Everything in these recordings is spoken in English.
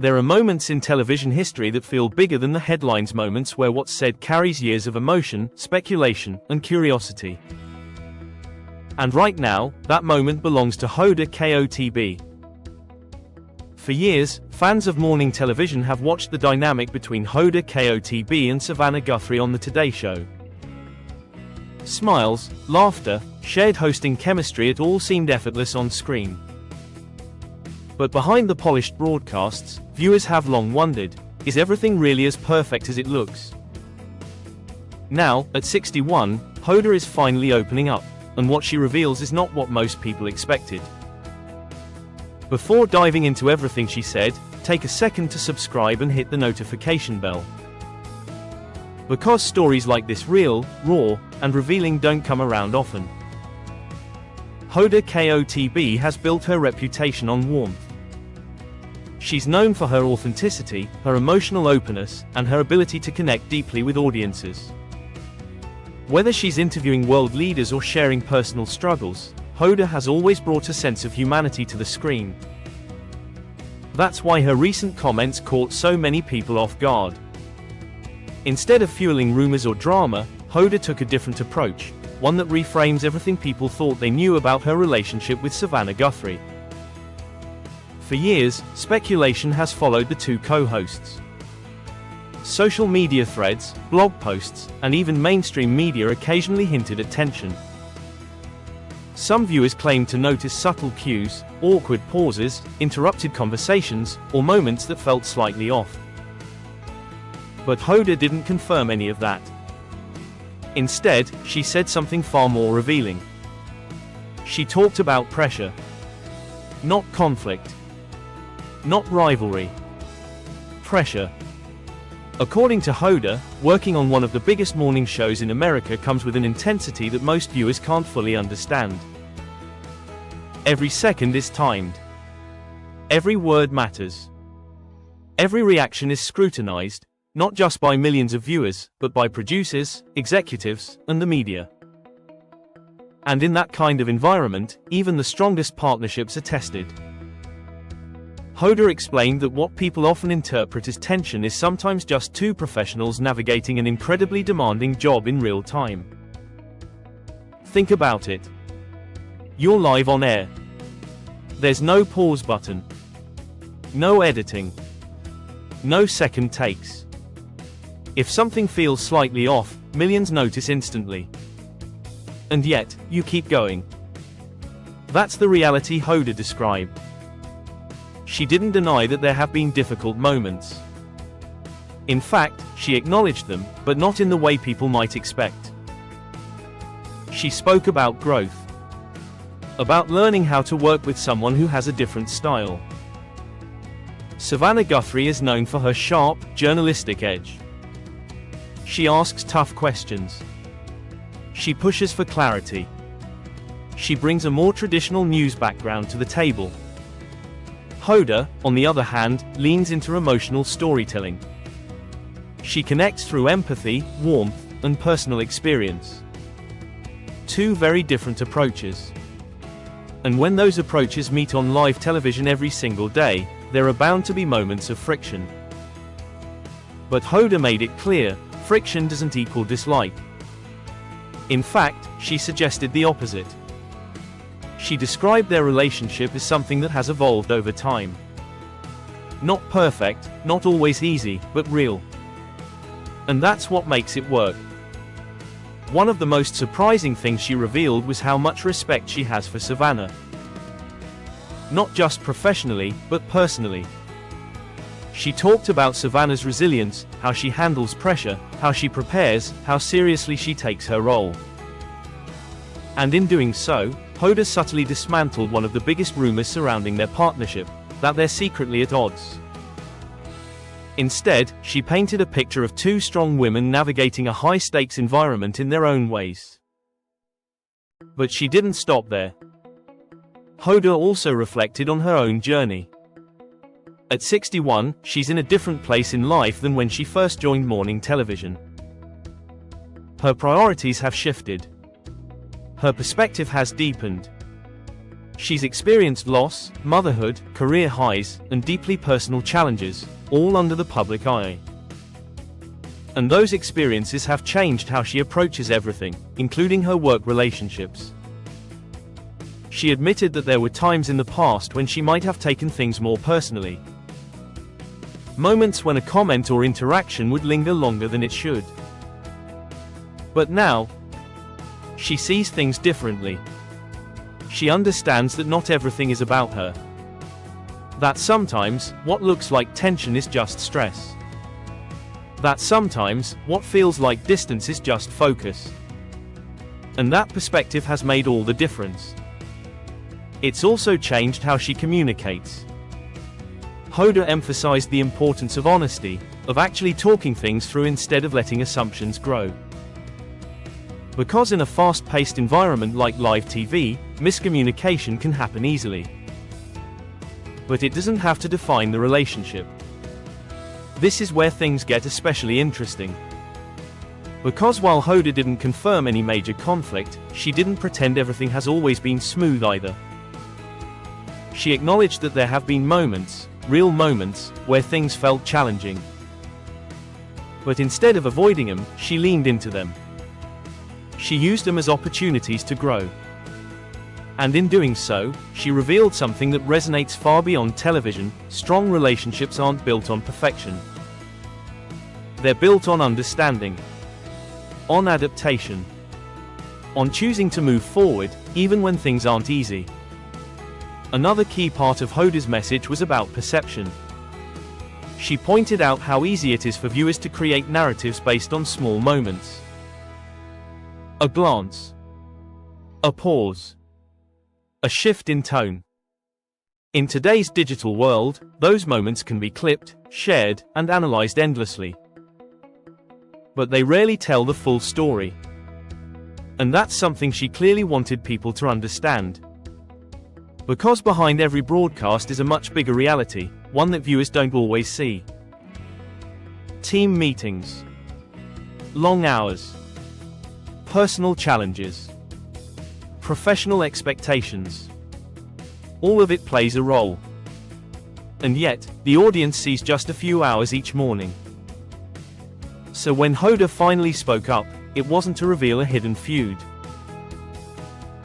There are moments in television history that feel bigger than the headlines, moments where what's said carries years of emotion, speculation, and curiosity. And right now, that moment belongs to Hoda Kotb. For years, fans of morning television have watched the dynamic between Hoda Kotb and Savannah Guthrie on The Today Show. Smiles, laughter, shared hosting chemistry, it all seemed effortless on screen. But behind the polished broadcasts, viewers have long wondered, is everything really as perfect as it looks? Now, at 61, Hoda is finally opening up, and what she reveals is not what most people expected. Before diving into everything she said, take a second to subscribe and hit the notification bell. Because stories like this, real, raw, and revealing, don't come around often. Hoda Kotb has built her reputation on warmth. She's known for her authenticity, her emotional openness, and her ability to connect deeply with audiences. Whether she's interviewing world leaders or sharing personal struggles, Hoda has always brought a sense of humanity to the screen. That's why her recent comments caught so many people off guard. Instead of fueling rumors or drama, Hoda took a different approach, one that reframes everything people thought they knew about her relationship with Savannah Guthrie. For years, speculation has followed the two co-hosts. Social media threads, blog posts, and even mainstream media occasionally hinted at tension. Some viewers claimed to notice subtle cues, awkward pauses, interrupted conversations, or moments that felt slightly off. But Hoda didn't confirm any of that. Instead, she said something far more revealing. She talked about pressure. Not conflict. Not rivalry. Pressure. According to Hoda, working on one of the biggest morning shows in America comes with an intensity that most viewers can't fully understand. Every second is timed. Every word matters. Every reaction is scrutinized, not just by millions of viewers, but by producers, executives, and the media. And in that kind of environment, even the strongest partnerships are tested. Hoda explained that what people often interpret as tension is sometimes just two professionals navigating an incredibly demanding job in real time. Think about it. You're live on air. There's no pause button. No editing. No second takes. If something feels slightly off, millions notice instantly. And yet, you keep going. That's the reality Hoda described. She didn't deny that there have been difficult moments. In fact, she acknowledged them, but not in the way people might expect. She spoke about growth. About learning how to work with someone who has a different style. Savannah Guthrie is known for her sharp, journalistic edge. She asks tough questions. She pushes for clarity. She brings a more traditional news background to the table. Hoda, on the other hand, leans into emotional storytelling. She connects through empathy, warmth, and personal experience. Two very different approaches. And when those approaches meet on live television every single day, there are bound to be moments of friction. But Hoda made it clear, friction doesn't equal dislike. In fact, she suggested the opposite. She described their relationship as something that has evolved over time. Not perfect, not always easy, but real. And that's what makes it work. One of the most surprising things she revealed was how much respect she has for Savannah. Not just professionally, but personally. She talked about Savannah's resilience, how she handles pressure, how she prepares, how seriously she takes her role. And in doing so, Hoda subtly dismantled one of the biggest rumors surrounding their partnership, that they're secretly at odds. Instead, she painted a picture of two strong women navigating a high-stakes environment in their own ways. But she didn't stop there. Hoda also reflected on her own journey. At 61, she's in a different place in life than when she first joined morning television. Her priorities have shifted. Her perspective has deepened. She's experienced loss, motherhood, career highs, and deeply personal challenges, all under the public eye. And those experiences have changed how she approaches everything, including her work relationships. She admitted that there were times in the past when she might have taken things more personally. Moments when a comment or interaction would linger longer than it should. But now, she sees things differently. She understands that not everything is about her. That sometimes, what looks like tension is just stress. That sometimes, what feels like distance is just focus. And that perspective has made all the difference. It's also changed how she communicates. Hoda emphasized the importance of honesty, of actually talking things through instead of letting assumptions grow. Because in a fast-paced environment like live TV, miscommunication can happen easily. But it doesn't have to define the relationship. This is where things get especially interesting. Because while Hoda didn't confirm any major conflict, she didn't pretend everything has always been smooth either. She acknowledged that there have been moments, real moments, where things felt challenging. But instead of avoiding them, she leaned into them. She used them as opportunities to grow. And in doing so, she revealed something that resonates far beyond television: strong relationships aren't built on perfection. They're built on understanding, on adaptation, on choosing to move forward, even when things aren't easy. Another key part of Hoda's message was about perception. She pointed out how easy it is for viewers to create narratives based on small moments. A glance, a pause, a shift in tone. In today's digital world, those moments can be clipped, shared, and analyzed endlessly. But they rarely tell the full story. And that's something she clearly wanted people to understand. Because behind every broadcast is a much bigger reality, one that viewers don't always see. Team meetings, long hours, personal challenges, professional expectations. All of it plays a role. And yet, the audience sees just a few hours each morning. So when Hoda finally spoke up, it wasn't to reveal a hidden feud.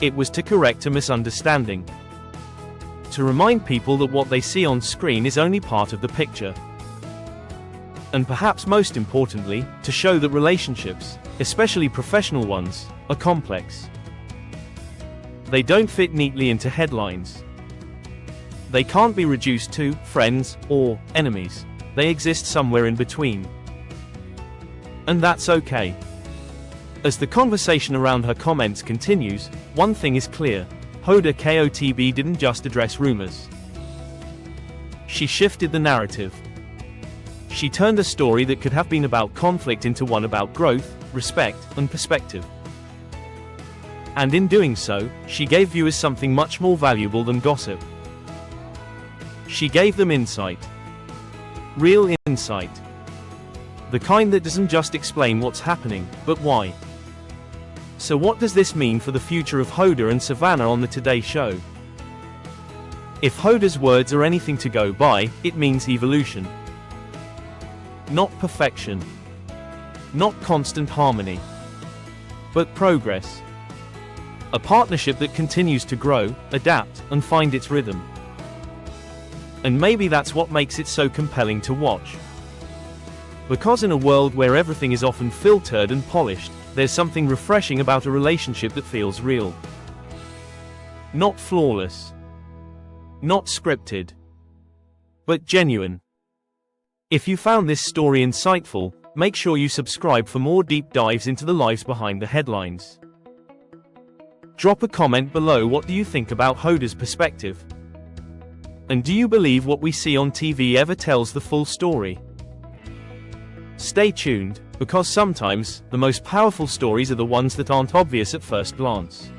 It was to correct a misunderstanding. To remind people that what they see on screen is only part of the picture. And perhaps most importantly, to show that relationships, especially professional ones, are complex. They don't fit neatly into headlines. They can't be reduced to friends or enemies. They exist somewhere in between. And that's okay. As the conversation around her comments continues, one thing is clear: Hoda Kotb didn't just address rumors. She shifted the narrative. She turned a story that could have been about conflict into one about growth, respect, and perspective. And in doing so, she gave viewers something much more valuable than gossip. She gave them insight. Real insight. The kind that doesn't just explain what's happening, but why. So what does this mean for the future of Hoda and Savannah on the Today Show? If Hoda's words are anything to go by, it means evolution. Not perfection. Not constant harmony. But progress. A partnership that continues to grow, adapt, and find its rhythm. And maybe that's what makes it so compelling to watch. Because in a world where everything is often filtered and polished, there's something refreshing about a relationship that feels real. Not flawless. Not scripted. But genuine. If you found this story insightful, make sure you subscribe for more deep dives into the lives behind the headlines. Drop a comment below. What do you think about Hoda's perspective? And do you believe what we see on TV ever tells the full story? Stay tuned, because sometimes, the most powerful stories are the ones that aren't obvious at first glance.